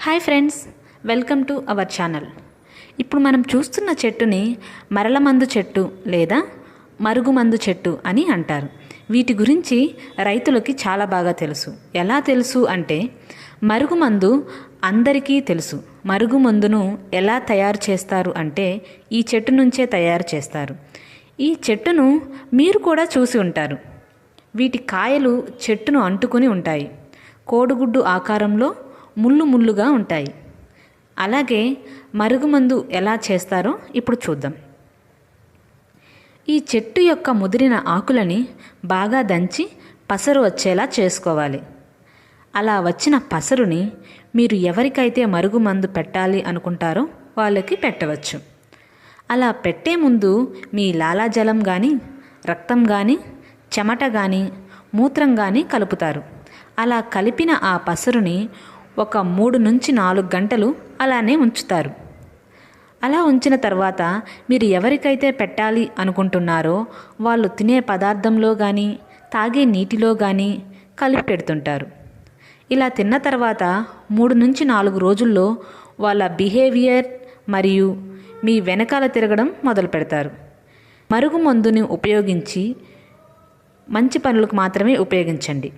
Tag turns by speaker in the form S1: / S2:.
S1: Hi friends, welcome to our channel. ఇప్పుడు మనం చూస్తున్న చెట్టుని మరలమందు చెట్టు లేదా మరుగుమందు చెట్టు అని అంటారు. వీటి గురించి రైతులకి చాలా బాగా తెలుసు. ఎలా తెలుసు అంటే మరుగుమందు అందరికీ తెలుసు. మరుగుమందును ఎలా తయారు చేస్తారు అంటే ఈ చెట్టు నుంచే తయారు చేస్తారు. ఈ చెట్టును మీరు కూడా చూసి ఉంటారు. వీటి కాయలు చెట్టును అంటుకొని ఉంటాయి. కోడిగుడ్డు ఆకారంలో ముళ్ళు ముళ్ళుగా ఉంటాయి. అలాగే మరుగుమందు ఎలా చేస్తారో ఇప్పుడు చూద్దాం. ఈ చెట్టు యొక్క ముదిరిన ఆకులని బాగా దంచి పసరు వచ్చేలా చేసుకోవాలి. అలా వచ్చిన పసరుని మీరు ఎవరికైతే మరుగుమందు పెట్టాలి అనుకుంటారో వాళ్ళకి పెట్టవచ్చు. అలా పెట్టే ముందు మీ లాలాజలం కానీ, రక్తం కానీ, చెమట కానీ, మూత్రం కానీ కలుపుతారు. అలా కలిపిన ఆ పసరుని ఒక 3 నుంచి 4 గంటలు అలానే ఉంచుతారు. అలా ఉంచిన తర్వాత మీరు ఎవరికైతే పెట్టాలి అనుకుంటున్నారో వాళ్ళు తినే పదార్థంలో కానీ, తాగే నీటిలో కానీ కలిపి పెడుతుంటారు. ఇలా తిన్న తర్వాత 3 నుంచి 4 రోజుల్లో వాళ్ళ బిహేవియర్ మరియు మీ వెనకాల తిరగడం మొదలు పెడతారు. మరుగుమందుని ఉపయోగించి మంచి పనులకు మాత్రమే ఉపయోగించండి.